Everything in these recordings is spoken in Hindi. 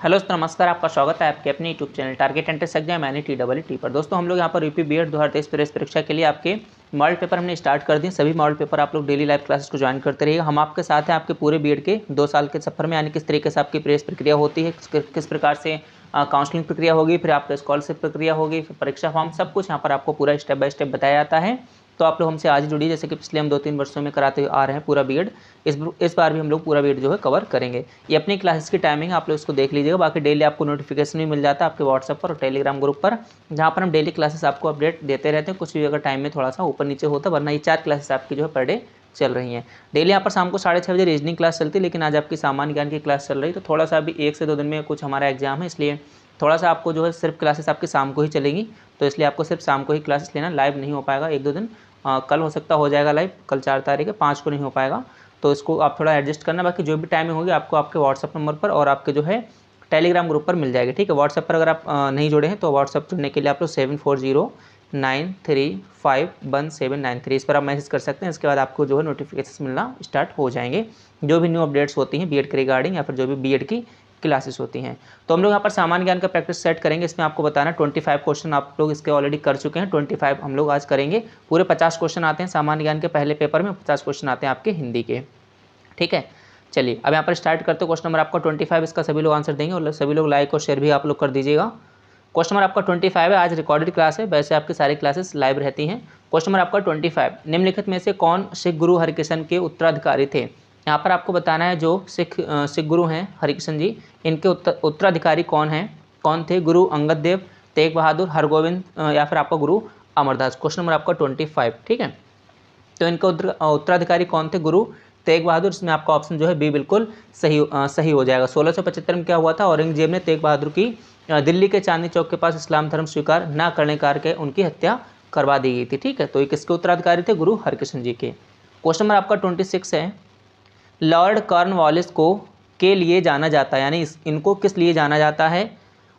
हेलो दोस्तों, नमस्कार। आपका स्वागत है आपके अपने YouTube channel target entrance exam यानी TEET पर। दोस्तों हम लोग यहाँ पर यूपी बीएड 2023 प्रवेश परीक्षा के लिए आपके मॉडल पेपर हमने स्टार्ट कर दिए। सभी मॉडल पेपर आप लोग डेली लाइव क्लासेस को ज्वाइन करते रहिएगा। हम आपके साथ हैं आपके पूरे बीएड के 2 साल के सफर में, यानी किस तरीके से आपकी प्रवेश प्रक्रिया होती है, किस प्रकार से काउंसलिंग प्रक्रिया होगी, फिर आपका स्कॉलरशिप प्रक्रिया होगी, फिर परीक्षा फॉर्म, सब कुछ यहाँ पर आपको पूरा स्टेप बाय स्टेप बताया जाता है। तो आप लोग हमसे आज जुड़िए, जैसे कि पिछले हम 2-3 वर्षों में कराते आ रहे हैं पूरा बीएड। इस बार भी हम लोग पूरा बीएड जो है कवर करेंगे। ये अपनी क्लासेस की टाइमिंग आप लोग इसको देख लीजिएगा। बाकी डेली आपको नोटिफिकेशन भी मिल जाता है आपके व्हाट्सएप पर और टेलीग्राम ग्रुप पर, जहाँ पर हम डेली क्लासेस आपको अपडेट देते रहते हैं। कुछ भी अगर टाइम में थोड़ा सा ऊपर नीचे होता है, वरना ये 4 क्लासेस आपकी जो है पर डे चल रही हैं। डेली यहाँ पर शाम को 6:30 बजे रीजनिंग क्लास चलती है, लेकिन आज आपकी सामान्य ज्ञान की क्लास चल रही है। तो थोड़ा सा अभी 1 से 2 दिन में कुछ हमारा एग्जाम है, इसलिए थोड़ा सा आपको जो है सिर्फ क्लासेस आपकी शाम को ही चलेंगी। तो इसलिए आपको सिर्फ शाम को ही क्लासेस लेना, लाइव नहीं हो पाएगा 1-2 दिन। कल हो सकता हो जाएगा लाइव, कल 4 तारीख है, 5 को नहीं हो पाएगा। तो इसको आप थोड़ा एडजस्ट करना। बाकी जो भी टाइमिंग होगी आपको आपके व्हाट्सअप नंबर पर और आपके जो है टेलीग्राम ग्रुप पर मिल जाएगी। ठीक है, व्हाट्सअप पर अगर आप नहीं जुड़े हैं तो व्हाट्सअप जुड़ने के लिए आप लोग 7409351793 इस पर आप मैसेज कर सकते हैं। इसके बाद आपको जो है नोटिफिकेशन मिलना स्टार्ट हो जाएंगे, जो भी न्यू अपडेट्स होती हैं बीएड के रिगार्डिंग या फिर जो भी बीएड की क्लासेस होती हैं। तो हम लोग यहाँ पर सामान्य ज्ञान का प्रैक्टिस सेट करेंगे। इसमें आपको बताना 25 क्वेश्चन आप लोग इसके ऑलरेडी कर चुके हैं, 25 हम लोग आज करेंगे। पूरे 50 क्वेश्चन आते हैं सामान्य ज्ञान के पहले पेपर में, 50 क्वेश्चन आते हैं आपके हिंदी के। ठीक है, चलिए अब यहाँ पर स्टार्ट करते हैं। क्वेश्चन नंबर आपका 25, इसका सभी लोग आंसर देंगे और सभी लोग लाइक और शेयर भी आप लोग कर दीजिएगा। क्वेश्चन नंबर आपका 25 है। आज रिकॉर्डेड क्लास है, वैसे आपकी सारी क्लासेस लाइव रहती हैं। क्वेश्चन नंबर आपका 25, निम्नलिखित में से कौन सिख गुरु हरिकृष्ण के उत्तराधिकारी थे। यहाँ पर आपको बताना है जो सिख गुरु हैं हरिकृष्ण जी, इनके उत्तराधिकारी कौन थे। गुरु अंगद देव, तेग बहादुर, हरगोविंद या फिर आपका गुरु अमरदास। क्वेश्चन नंबर आपका 25। ठीक है, तो इनके उत्तराधिकारी कौन थे। गुरु तेग बहादुर। इसमें आपका ऑप्शन जो है बी बिल्कुल सही हो जाएगा। 1675 में क्या हुआ था, औरंगजेब ने तेग बहादुर की दिल्ली के चांदनी चौक के पास इस्लाम धर्म स्वीकार न करने के उनकी हत्या करवा दी गई थी। ठीक है, तो ये किसके उत्तराधिकारी थे, गुरु हरकृष्ण जी के। क्वेश्चन नंबर आपका 26 है। लॉर्ड कॉर्नवालिस को के लिए जाना जाता है, यानी इनको किस लिए जाना जाता है।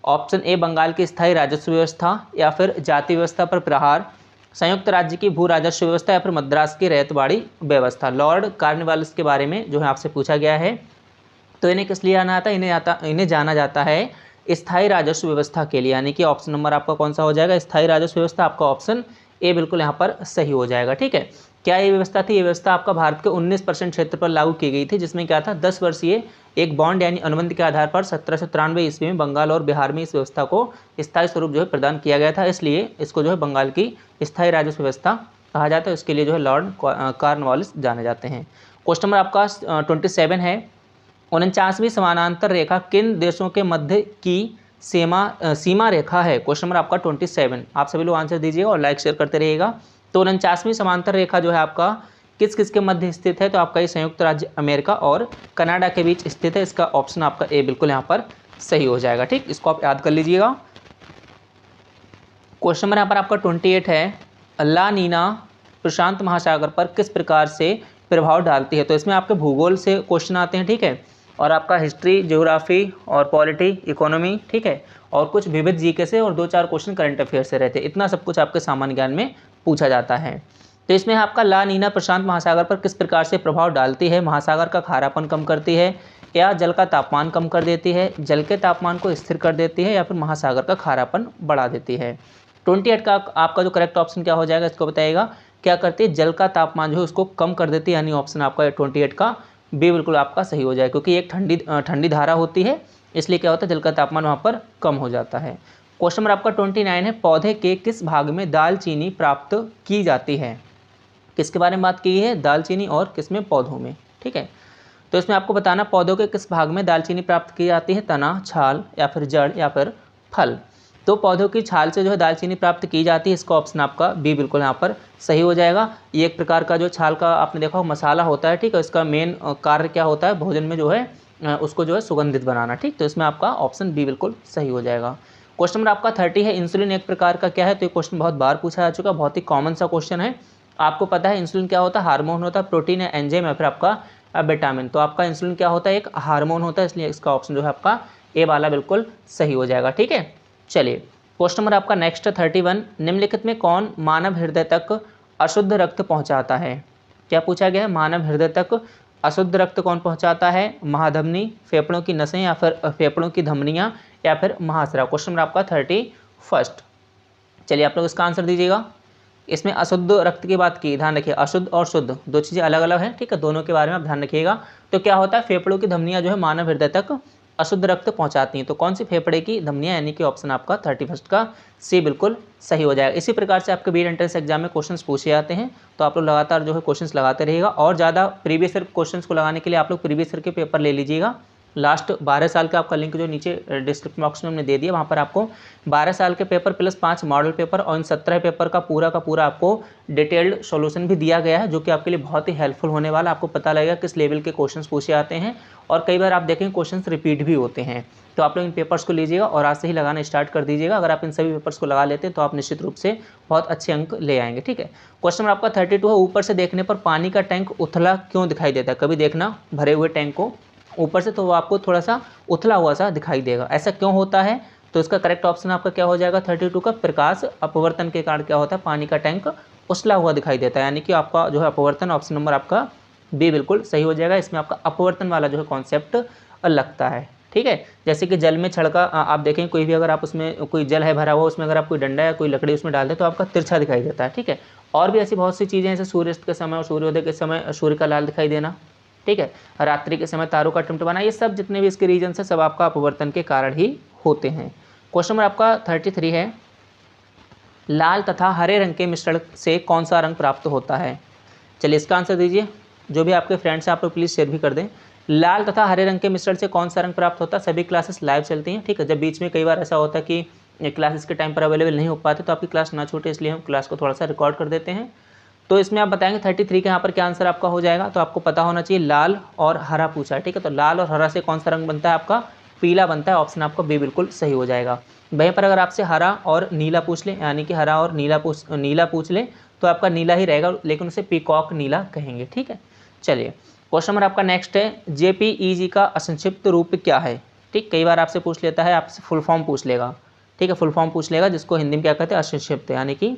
ऑप्शन ए बंगाल की स्थायी राजस्व व्यवस्था, या फिर जाति व्यवस्था पर प्रहार, संयुक्त राज्य की भू राजस्व व्यवस्था, या फिर मद्रास की रैयतवाड़ी व्यवस्था। लॉर्ड कॉर्नवालिस के बारे में जो है आपसे पूछा गया है। तो इन्हें किस लिए आना आता है, इन्हें जाना जाता है स्थायी राजस्व व्यवस्था के लिए, यानी कि ऑप्शन नंबर आपका कौन सा हो जाएगा, स्थायी राजस्व व्यवस्था। आपका ऑप्शन ए बिल्कुल यहाँ पर सही हो जाएगा। ठीक है, क्या ये व्यवस्था थी, ये व्यवस्था आपका भारत के 19% क्षेत्र पर लागू की गई थी, जिसमें क्या था 10 वर्षीय एक बॉन्ड यानी अनुबंध के आधार पर 1793 ईस्वी में बंगाल और बिहार में इस व्यवस्था को स्थायी स्वरूप जो है प्रदान किया गया था। इसलिए इसको जो है बंगाल की स्थायी राजस्व व्यवस्था कहा जाता है। इसके लिए जो है लॉर्ड कॉर्नवालिस जाने जाते हैं। क्वेश्चन नंबर आपका 27 है। 49वीं समानांतर रेखा किन देशों के मध्य की सीमा रेखा है। क्वेश्चन नंबर आपका 27। आप सभी लोग आंसर दीजिएगा और लाइक शेयर करते रहिएगा। तो 49वीं समांतर रेखा जो है आपका किस किस के मध्य स्थित है, तो आपका ये संयुक्त राज्य अमेरिका और कनाडा के बीच स्थित है। इसका ऑप्शन आपका ए बिल्कुल यहाँ पर सही हो जाएगा। ठीक, इसको आप याद कर लीजिएगा। क्वेश्चन नंबर यहाँ पर आपका 28 है। ला नीना प्रशांत महासागर पर किस प्रकार से प्रभाव डालती है। तो इसमें आपके भूगोल से क्वेश्चन आते हैं। ठीक है, और आपका हिस्ट्री, ज्योग्राफी और पॉलिटी, इकोनॉमी, ठीक है, और कुछ विविध जीके से और 2-4 क्वेश्चन करंट अफेयर से रहते हैं। इतना सब कुछ आपके सामान्य ज्ञान में पूछा जाता है। तो इसमें आपका ला नीना प्रशांत महासागर पर किस प्रकार से प्रभाव डालती है। महासागर का खारापन कम करती है, या जल का तापमान कम कर देती है, जल के तापमान को स्थिर कर देती है, या फिर महासागर का खारापन बढ़ा देती है। 28 का आपका जो करेक्ट ऑप्शन क्या हो जाएगा, इसको बताइएगा। क्या करती है, जल का तापमान जो है उसको कम कर देती है, यानी ऑप्शन आपका 28 का बी बिल्कुल आपका सही हो जाएगा। क्योंकि एक ठंडी धारा होती है, इसलिए क्या होता है, जल का तापमान वहाँ पर कम हो जाता है। क्वेश्चन नंबर आपका 29 है। पौधे के किस भाग में दालचीनी प्राप्त की जाती है। किसके बारे में बात की है, दालचीनी, और किसमें, पौधों में। ठीक है, तो इसमें आपको बताना पौधों के किस भाग में दालचीनी प्राप्त की जाती है। तना, छाल, या फिर जड़, या फिर फल। तो पौधों की छाल से जो है दालचीनी प्राप्त की जाती है। इसका ऑप्शन आपका बी बिल्कुल यहाँ पर सही हो जाएगा। ये एक प्रकार का जो छाल का आपने देखा हो मसाला होता है। ठीक है, इसका मेन कार्य क्या होता है, भोजन में जो है उसको जो है सुगंधित बनाना। ठीक, तो इसमें आपका ऑप्शन बी बिल्कुल सही हो जाएगा। क्वेश्चन नंबर आपका 30 है। इंसुलिन एक प्रकार का क्या है, तो ये क्वेश्चन बहुत बार पूछा जा चुका, बहुत ही कॉमन सा क्वेश्चन है। आपको पता है इंसुलिन क्या होता है, हार्मोन होता है, प्रोटीन है, एंजाइम है, फिर आपका विटामिन। तो आपका इंसुलिन क्या होता है, एक हार्मोन होता है, इसलिए इसका ऑप्शन जो है आपका ए वाला बिल्कुल सही हो जाएगा। ठीक है, चलिए क्वेश्चन नंबर आपका नेक्स्ट 31। निम्नलिखित में कौन मानव हृदय तक अशुद्ध रक्त पहुंचाता है। क्या पूछा गया है, मानव हृदय तक अशुद्ध रक्त कौन पहुंचाता है? महाधमनी, फेफड़ों की नसें या फिर फेफड़ों की धमनियां या फिर महाश्रा। क्वेश्चन नंबर आपका 31। चलिए आप लोग इसका आंसर दीजिएगा। इसमें अशुद्ध रक्त की बात की, ध्यान रखिए अशुद्ध और शुद्ध दो चीज़ें अलग अलग हैं, ठीक है, दोनों के बारे में आप ध्यान रखिएगा। तो क्या होता है, फेफड़ों की धमनियां जो है मानव हृदय तक अशुद्ध रक्त पहुंचाती हैं। तो कौन सी फेफड़े की धमनियां, यानी कि ऑप्शन आपका 31 का सी बिल्कुल सही हो जाएगा। इसी प्रकार से आपके बीएड एंट्रेंस एग्जाम में क्वेश्चंस पूछे जाते हैं, तो आप लोग लगातार जो है क्वेश्चंस लगाते रहिएगा। और ज़्यादा प्रीवियस ईयर क्वेश्चंस को लगाने के लिए आप लोग प्रीवियस ईयर के पेपर ले लीजिएगा। लास्ट 12 साल का आपका लिंक जो नीचे डिस्क्रिप्शन बॉक्स में हमने दे दिया, वहाँ पर आपको 12 साल के पेपर प्लस 5 मॉडल पेपर और इन 17 पेपर का पूरा आपको डिटेल्ड सॉल्यूशन भी दिया गया है, जो कि आपके लिए बहुत ही हेल्पफुल होने वाला। आपको पता लगेगा किस लेवल के क्वेश्चंस पूछे आते हैं, और कई बार आप देखेंगे क्वेश्चंस रिपीट भी होते हैं। तो आप लोग इन पेपर्स को लीजिएगा और आज से ही लगाना स्टार्ट कर दीजिएगा। अगर आप इन सभी पेपर्स को लगा लेते हैं तो आप निश्चित रूप से बहुत अच्छे अंक ले आएंगे, ठीक है। क्वेश्चन नंबर आपका 32 है, ऊपर से देखने पर पानी का टैंक उथला क्यों दिखाई देता है? कभी देखना भरे हुए टैंक को ऊपर से, तो वो आपको थोड़ा सा उथला हुआ सा दिखाई देगा। ऐसा क्यों होता है? तो इसका करेक्ट ऑप्शन आपका क्या हो जाएगा 32 का, प्रकाश अपवर्तन के कारण क्या होता है, पानी का टैंक उछला हुआ दिखाई देता है। यानी कि आपका जो है अपवर्तन, ऑप्शन नंबर आपका बी बिल्कुल सही हो जाएगा। इसमें आपका अपवर्तन वाला जो है कॉन्सेप्ट लगता है, ठीक है। जैसे कि जल में छड़का, आप देखें कोई भी, अगर आप उसमें कोई जल है भरा हुआ, उसमें अगर आप कोई डंडा या कोई लकड़ी उसमें डाल दें तो आपका तिरछा दिखाई देता है, ठीक है। और भी ऐसी बहुत सी चीज़ें, जैसे सूर्यास्त के समय और सूर्योदय के समय सूर्य का लाल दिखाई देना, ठीक है, रात्रि के समय तारों का टिमटिमाना, ये सब जितने भी इसके रीजन है सब आपका अपवर्तन के कारण ही होते हैं। क्वेश्चन नंबर आपका 33 है, लाल तथा हरे रंग के मिश्रण से कौन सा रंग प्राप्त होता है? चलिए इसका आंसर दीजिए। जो भी आपके फ्रेंड्स हैं आप लोग प्लीज़ शेयर भी कर दें। लाल तथा हरे रंग के मिश्रण से कौन सा रंग प्राप्त होता है? सभी क्लासेस लाइव चलती हैं, ठीक है। जब बीच में कई बार ऐसा होता है कि क्लासेस के टाइम पर अवेलेबल नहीं हो पाते, तो आपकी क्लास ना छूटे, इसलिए हम क्लास को थोड़ा सा रिकॉर्ड कर देते हैं। तो इसमें आप बताएंगे 33 के यहाँ पर क्या आंसर आपका हो जाएगा। तो आपको पता होना चाहिए लाल और हरा पूछा है, ठीक है। तो लाल और हरा से कौन सा रंग बनता है आपका? पीला बनता है। ऑप्शन आपका बी बिल्कुल सही हो जाएगा। वहीं पर अगर आपसे हरा और नीला पूछ लें, यानी कि हरा और नीला पूछ लें, तो आपका नीला ही रहेगा, लेकिन उसे पीकॉक नीला कहेंगे, ठीक है। चलिए क्वेश्चन नंबर आपका नेक्स्ट है, JPEG का असंक्षिप्त रूप क्या है? ठीक, कई बार आपसे पूछ लेता है, आपसे फुल फॉर्म पूछ लेगा, ठीक है, फुल फॉर्म पूछ लेगा, जिसको हिंदी में क्या कहते हैं, असंक्षिप्त, यानी कि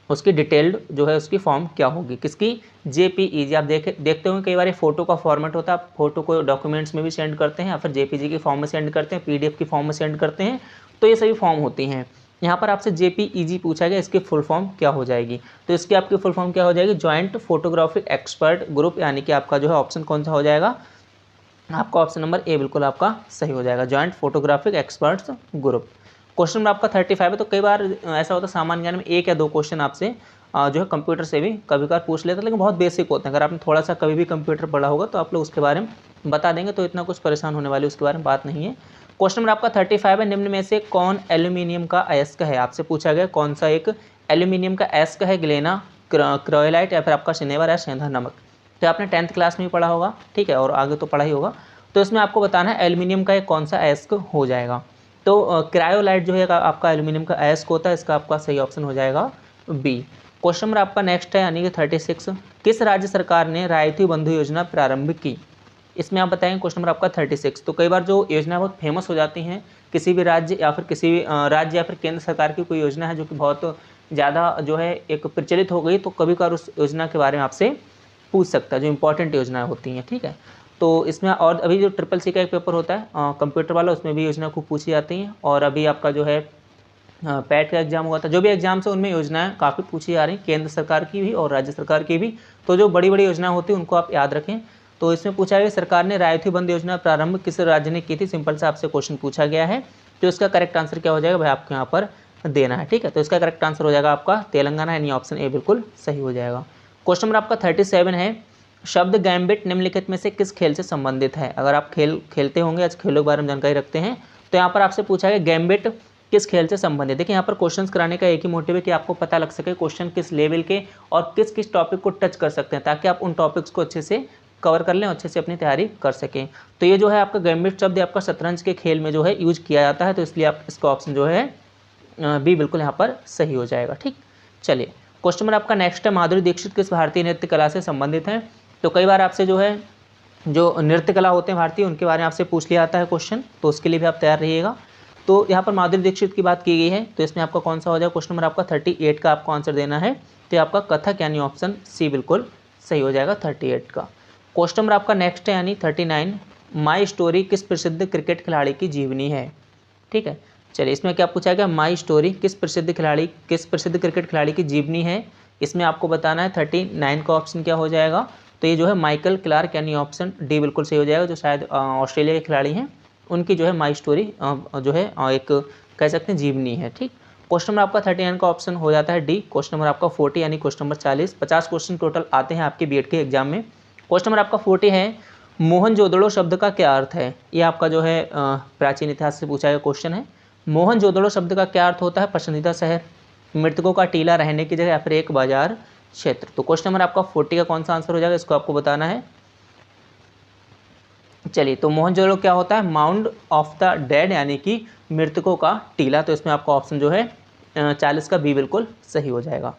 उसकी डिटेल्ड जो है उसकी फॉर्म क्या होगी, किसकी? JPEG। आप देखते होंगे कई बार ये फोटो का फॉर्मेट होता है, आप फोटो को डॉक्यूमेंट्स में भी सेंड करते हैं या फिर JPG की फॉर्म में सेंड करते हैं, PDF की फॉर्म में सेंड करते हैं, तो ये सभी फॉर्म होती हैं। यहाँ पर आपसे JPEG पूछा गया, इसकी फुल फॉर्म क्या हो जाएगी? तो इसकी आपकी फुल फॉर्म क्या हो जाएगी? जॉइंट फोटोग्राफिक एक्सपर्ट ग्रुप, यानी कि आपका जो है ऑप्शन कौन सा हो जाएगा? आपका ऑप्शन नंबर ए बिल्कुल आपका सही हो जाएगा, joint photographic experts group. Question number आपका 35 है। तो कई बार ऐसा होता है सामान्य ज्ञान में 1 या 2 क्वेश्चन आपसे जो है कंप्यूटर से भी कभी कभार पूछ लेते हैं, लेकिन बहुत बेसिक होते हैं। अगर आपने थोड़ा सा कभी भी कंप्यूटर पढ़ा होगा तो आप लोग उसके बारे में बता देंगे, तो इतना कुछ परेशान होने वाली उसके बारे में बात नहीं है। क्वेश्चन नंबर आपका 35 है, निम्न में से कौन एल्यूमिनियम का अयस्क है? आपसे पूछा गया कौन सा एक एल्यूमिनियम का अयस्क है, ग्लेना, क्रोएलाइट या फिर आपका सिनेवर या सेंधा नमक। तो आपने 10th क्लास में भी पढ़ा होगा, ठीक है, और आगे तो पढ़ा ही होगा। तो इसमें आपको बताना है एल्यूमिनियम का एक कौन सा अयस्क हो जाएगा। तो क्रायोलाइट जो है आपका एल्यूमिनियम का अयस्क होता है, इसका आपका सही ऑप्शन हो जाएगा बी। क्वेश्चन नंबर आपका नेक्स्ट है, यानी कि 36, किस राज्य सरकार ने रायती बंधु योजना प्रारंभ की? इसमें आप बताएंगे क्वेश्चन नंबर आपका 36। तो कई बार जो योजना बहुत फेमस हो जाती हैं, किसी भी राज्य या फिर किसी भी राज्य या फिर केंद्र सरकार की कोई योजना है जो कि बहुत ज़्यादा जो है एक प्रचलित हो गई, तो कभी कभार उस योजना के बारे में आपसे पूछ सकता है, जो इंपॉर्टेंट योजनाएं होती हैं, ठीक है। तो इसमें और अभी जो CCC का एक पेपर होता है कंप्यूटर वाला, उसमें भी योजना को पूछी जाती हैं। और अभी आपका जो है पैट का एग्जाम हुआ था, जो भी एग्जाम्स है उनमें योजनाएं काफ़ी पूछी जा रही हैं, केंद्र सरकार की भी और राज्य सरकार की भी। तो जो बड़ी बड़ी योजनाएं होती हैं उनको आप याद रखें। तो इसमें पूछा गया सरकार ने रायती बंद योजना प्रारंभ किस राज्य ने की थी? सिंपल से आपसे क्वेश्चन पूछा गया है। तो इसका करेक्ट आंसर क्या हो जाएगा भाई, आपको यहाँ पर देना है, ठीक है। तो इसका करेक्ट आंसर हो जाएगा आपका तेलंगाना, यानी ऑप्शन ए बिल्कुल सही हो जाएगा। क्वेश्चन नंबर आपका 37 है, शब्द गैम्बिट निम्नलिखित में से किस खेल से संबंधित है? अगर आप खेलते होंगे, आज खेलों के बारे में जानकारी रखते हैं, तो यहाँ पर आपसे पूछा गया गैम्बिट किस खेल से संबंधित। देखिए यहाँ पर क्वेश्चंस कराने का एक ही मोटिव है कि आपको पता लग सके क्वेश्चन किस लेवल के और किस किस टॉपिक को टच कर सकते हैं, ताकि आप उन टॉपिक्स को अच्छे से कवर कर लें और अच्छे से अपनी तैयारी कर सकें। तो ये जो है आपका गैम्बिट शब्द आपका शतरंज के खेल में जो है यूज किया जाता है, तो इसलिए आप इसका ऑप्शन जो है बी बिल्कुल यहाँ पर सही हो जाएगा, ठीक। चलिए क्वेश्चन नंबर आपका नेक्स्ट है, माधुरी दीक्षित किस भारतीय नृत्य कला से संबंधित है? तो कई बार आपसे जो है जो नृत्य कला होते हैं भारतीय, उनके बारे में आपसे पूछ लिया जाता है क्वेश्चन, तो उसके लिए भी आप तैयार रहिएगा। तो यहाँ पर माधुरी दीक्षित की बात की गई है, तो इसमें आपका कौन सा हो जाएगा? क्वेश्चन नंबर आपका 38 का आपको आंसर देना है। तो आपका कथक यानी ऑप्शन सी बिल्कुल सही हो जाएगा 38 का। क्वेश्चन नंबर आपका नेक्स्ट है यानी 39, माई स्टोरी किस प्रसिद्ध क्रिकेट खिलाड़ी की जीवनी है। ठीक है, चलिए इसमें क्या पूछा गया, माई स्टोरी किस प्रसिद्ध क्रिकेट खिलाड़ी की जीवनी है। इसमें आपको बताना है 39 का ऑप्शन क्या हो जाएगा, तो ये जो है माइकल क्लार्क यानी ऑप्शन डी बिल्कुल सही हो जाएगा, जो शायद ऑस्ट्रेलिया के खिलाड़ी हैं, उनकी जो है माई स्टोरी जो है एक कह सकते हैं जीवनी है। ठीक, क्वेश्चन नंबर आपका 39 का ऑप्शन हो जाता है डी। क्वेश्चन नंबर आपका 40 यानी क्वेश्चन नंबर 40, 50 क्वेश्चन टोटल आते हैं आपके बीएड के एग्जाम में। क्वेश्चन नंबर आपका 40 है, मोहनजोदड़ो शब्द का क्या अर्थ है। ये आपका जो है प्राचीन इतिहास से पूछा गया क्वेश्चन है। मोहनजोदड़ो शब्द का क्या अर्थ होता है, पसंदीदा शहर, मृतकों का टीला, रहने की जगह या फिर एक बाजार क्षेत्र। तो क्वेश्चन नंबर आपका 40 का कौन सा आंसर हो जाएगा, इसको आपको बताना है। चलिए, तो मोहनजोदड़ो क्या होता है, माउंड ऑफ द डेड यानी कि मृतकों का टीला। तो इसमें आपका ऑप्शन जो है 40 का बी बिल्कुल सही हो जाएगा।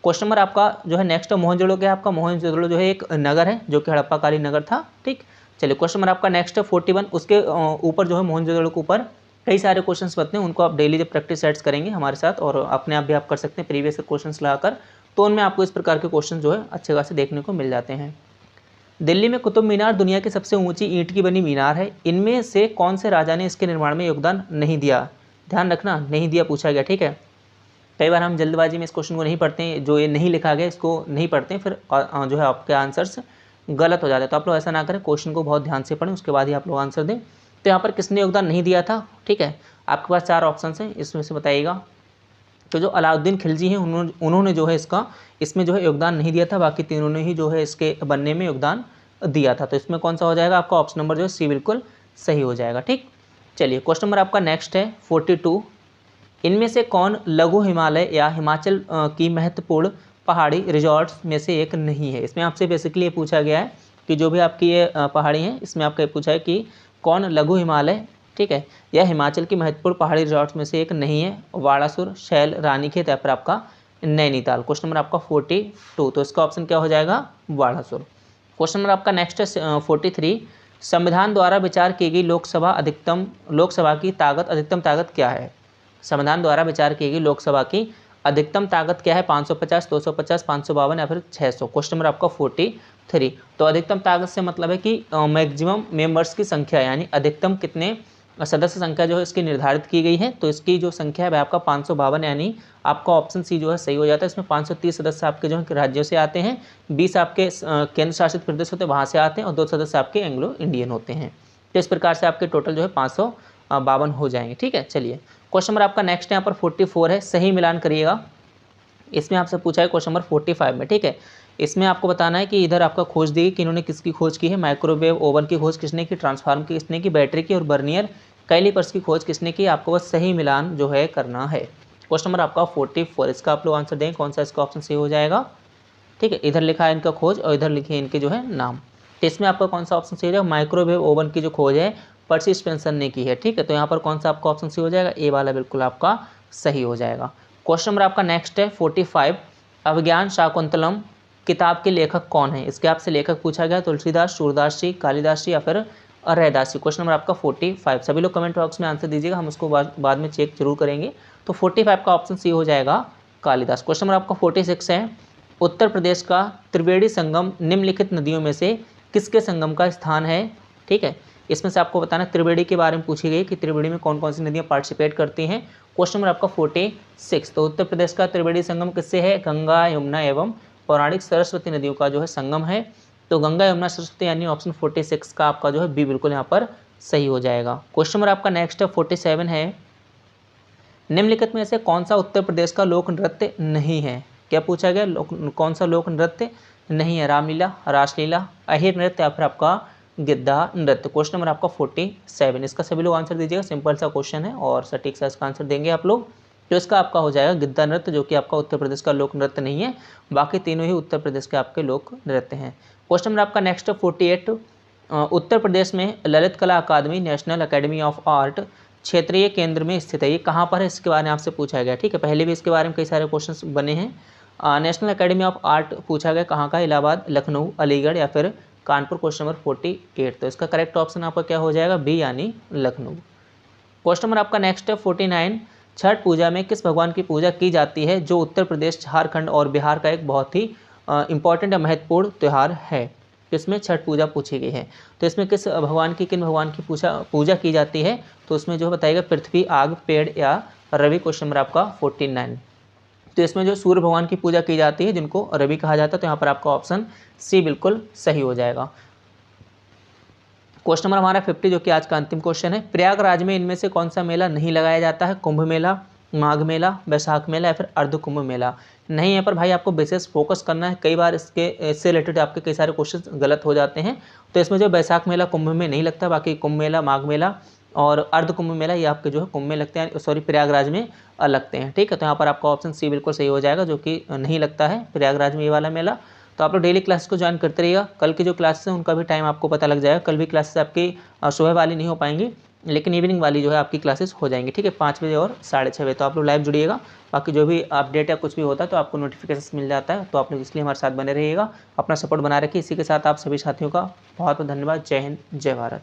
क्वेश्चन नंबर आपका जो है नेक्स्ट मोहनजोदड़ो क्या है, आपका मोहनजोदड़ो जो है एक नगर है जो कि हड़प्पाकालीन नगर था। ठीक, चलिए क्वेश्चन नंबर आपका नेक्स्ट है 41, उसके ऊपर जो है मोहनजोदड़ो के ऊपर कई सारे क्वेश्चंस बनते हैं, उनको आप डेली जब प्रैक्टिस सेट्स करेंगे हमारे साथ और अपने आप भी आप कर सकते हैं प्रीवियस क्वेश्चंस लगाकर, तो उनमें आपको इस प्रकार के क्वेश्चन जो है अच्छे खासे देखने को मिल जाते हैं। दिल्ली में कुतुब मीनार दुनिया की सबसे ऊंची ईंट की बनी मीनार है, इनमें से कौन से राजा ने इसके निर्माण में योगदान नहीं दिया। ध्यान रखना, नहीं दिया पूछा गया। ठीक है, कई बार हम जल्दबाजी में इस क्वेश्चन को नहीं पढ़ते हैं, जो ये नहीं लिखा गया इसको नहीं पढ़ते हैं, फिर जो है आपके आंसर्स गलत हो जाते हैं। तो आप लोग ऐसा ना करें, क्वेश्चन को बहुत ध्यान से पढ़ें, उसके बाद ही आप लोग आंसर दें। तो यहाँ पर किसने योगदान नहीं दिया था। ठीक है, आपके पास 4 ऑप्शन हैं, इसमें से बताइएगा। तो जो अलाउद्दीन खिलजी हैं उन्होंने जो है इसमें जो है योगदान नहीं दिया था, बाकी तीनों ने ही जो है इसके बनने में योगदान दिया था। तो इसमें कौन सा हो जाएगा, आपका ऑप्शन नंबर जो है सी बिल्कुल सही हो जाएगा। ठीक, चलिए क्वेश्चन नंबर आपका नेक्स्ट है 42, इनमें से कौन लघु हिमालय या हिमाचल की महत्वपूर्ण पहाड़ी रिजॉर्ट्स में से एक नहीं है। इसमें आपसे बेसिकली ये पूछा गया है कि जो भी आपकी ये पहाड़ी हैं, इसमें आपका पूछा है कि कौन लघु हिमालय, ठीक है, या हिमाचल की महत्वपूर्ण पहाड़ी रिजॉर्ट्स में से एक नहीं है। वाड़ासुर, शैल, रानीखेत या फिर आपका नैनीताल। क्वेश्चन नंबर आपका 42, तो इसका ऑप्शन क्या हो जाएगा, वाड़ासुर। क्वेश्चन नंबर आपका नेक्स्ट है 43, संविधान द्वारा विचार की गई लोकसभा की अधिकतम ताकत क्या है। संविधान द्वारा विचार की गई लोकसभा की अधिकतम ताकत क्या है, 550, 250, 552 या फिर 600। क्वेश्चन नंबर आपका 43, तो अधिकतम ताकत से मतलब है कि मैक्सिमम मेंबर्स की संख्या, यानी अधिकतम कितने सदस्य संख्या जो है इसकी निर्धारित की गई है। तो इसकी जो संख्या है वह आपका 552, यानी आपका ऑप्शन सी जो है सही हो जाता है। इसमें 530 सदस्य आपके जो है राज्यों से आते हैं, 20 आपके केंद्र शासित प्रदेश होते हैं वहाँ से आते हैं, और 2 सदस्य आपके एंग्लो इंडियन होते हैं। तो इस प्रकार से आपके टोटल जो है 552 हो जाएंगे। ठीक है, चलिए क्वेश्चन नंबर आपका नेक्स्ट यहाँ पर 44 है, सही मिलान करिएगा। इसमें आपसे पूछा है क्वेश्चन नंबर 45 में। ठीक है, इसमें आपको बताना है कि इधर आपका खोज दी कि इन्होंने किसकी खोज की है, माइक्रोवेव ओवन की खोज किसने की, ट्रांसफार्मर की किसने की, बैटरी की, और बर्नियर कैलिपर्स की खोज किसने की। आपको बस सही मिलान जो है करना है। क्वेश्चन नंबर आपका 44, इसका आप लोग आंसर दें, कौन सा इसका ऑप्शन सही हो जाएगा। ठीक है, इधर लिखा है इनका खोज और इधर लिखे इनके जो है नाम। तो इसमें आपका कौन सा ऑप्शन सही हो जाएगा, माइक्रोवेव ओवन की जो खोज है पर्सी स्पेंसर ने की है। ठीक है, तो यहाँ पर कौन सा आपका ऑप्शन सही हो जाएगा, ए वाला बिल्कुल आपका सही हो जाएगा। क्वेश्चन नंबर आपका नेक्स्ट है 45, अभिज्ञान शाकुंतलम किताब के लेखक कौन है। इसके आपसे लेखक पूछा गया, तुलसीदास, सूरदास जी, कालिदास जी या फिर रैदास जी। क्वेश्चन नंबर आपका 45, सभी लोग कमेंट बॉक्स में आंसर दीजिएगा, हम उसको बाद में चेक जरूर करेंगे। तो 45 का ऑप्शन सी हो जाएगा कालिदास। क्वेश्चन नंबर आपका 46 है, उत्तर प्रदेश का त्रिवेणी संगम निम्नलिखित नदियों में से किसके संगम का स्थान है। ठीक है, इसमें से आपको बताना त्रिवेणी के बारे में पूछी गई कि त्रिवेणी में कौन कौन सी नदियाँ पार्टिसिपेट करती हैं। क्वेश्चन नंबर आपका 46, तो उत्तर प्रदेश का त्रिवेणी संगम किससे है, गंगा, यमुना एवं पौराणिक सरस्वती नदियों का जो है संगम है। तो गंगा, यमुना, सरस्वती, यानी ऑप्शन 46 का आपका जो है बी बिल्कुल यहाँ पर सही हो जाएगा। क्वेश्चन नंबर आपका नेक्स्ट है 47 है, निम्नलिखित में से कौन सा उत्तर प्रदेश का लोक नृत्य नहीं है। क्या पूछा गया, कौन सा लोक नृत्य नहीं है, रामलीला, रासलीला, अहिर नृत्य या फिर आपका गिद्धा नृत्य। क्वेश्चन नंबर आपका 47, इसका सभी लोग आंसर दीजिएगा, सिंपल सा क्वेश्चन है और सटीक सा इसका आंसर देंगे आप लोग। तो इसका आपका हो जाएगा गिद्धा नृत्य, जो कि आपका उत्तर प्रदेश का लोक नृत्य नहीं है, बाकी तीनों ही उत्तर प्रदेश के आपके लोक नृत्य हैं। क्वेश्चन नंबर आपका नेक्स्ट 48, उत्तर प्रदेश में ललित कला अकादमी नेशनल अकेडमी ऑफ आर्ट क्षेत्रीय केंद्र में स्थित है, ये कहाँ पर है, इसके बारे में आपसे पूछा गया। ठीक है, पहले भी इसके बारे में कई सारे क्वेश्चन बने हैं। नेशनल अकेडमी ऑफ आर्ट पूछा गया कहाँ का, इलाहाबाद, लखनऊ, अलीगढ़ या फिर कानपुर। क्वेश्चन नंबर 48, तो इसका करेक्ट ऑप्शन आपका क्या हो जाएगा, बी यानी लखनऊ। क्वेश्चन नंबर आपका नेक्स्ट है 49, छठ पूजा में किस भगवान की पूजा की जाती है जो उत्तर प्रदेश, झारखंड और बिहार का एक बहुत ही इंपॉर्टेंट या महत्वपूर्ण त्यौहार है। तो इसमें छठ पूजा पूछी गई है। तो इसमें किस भगवान की, किन भगवान की पूजा की जाती है, तो उसमें जो बताएगा पृथ्वी, आग, पेड़ या रवि। क्वेश्चन नंबर आपका 49। तो इसमें जो सूर्य भगवान की पूजा की जाती है जिनको रवि कहा जाता है, तो यहाँ पर आपका ऑप्शन सी बिल्कुल सही हो जाएगा। क्वेश्चन नंबर हमारा 50 जो कि आज का अंतिम क्वेश्चन है, प्रयागराज में इनमें से कौन सा मेला नहीं लगाया जाता है? कुंभ मेला, माघ मेला, बैसाख मेला या फिर अर्ध कुंभ मेला। नहीं, यहाँ पर भाई आपको विशेष फोकस करना है। कई बार इससे रिलेटेड आपके कई सारे क्वेश्चन गलत हो जाते हैं। तो इसमें जो बैसाख मेला कुंभ में नहीं लगता, बाकी कुंभ मेला, माघ मेला और अर्ध कुंभ मेला ये आपके जो है कुंभ में लगते हैं, सॉरी प्रयागराज में लगते हैं। ठीक है, तो यहाँ पर आपका ऑप्शन सी बिल्कुल सही हो जाएगा, जो कि नहीं लगता है प्रयागराज में ये वाला मेला। तो आप लोग डेली क्लासेस को ज्वाइन करते रहिएगा। कल की जो क्लासेस हैं उनका भी टाइम आपको पता लग जाएगा। कल भी क्लासेस आपकी सुबह वाली नहीं हो पाएंगी, लेकिन इवनिंग वाली जो है आपकी क्लासेस हो जाएंगी। ठीक है, 5 बजे और 6:30 बजे। तो आप लोग लाइव जुड़िएगा। बाकी जो भी अपडेट या कुछ भी होता है तो आपको नोटिफिकेशन मिल जाता है। तो आप लोग इसलिए हमारे साथ बने रहिएगा, अपना सपोर्ट बना रखिए। इसी के साथ आप सभी साथियों का बहुत बहुत धन्यवाद। जय हिंद, जय भारत।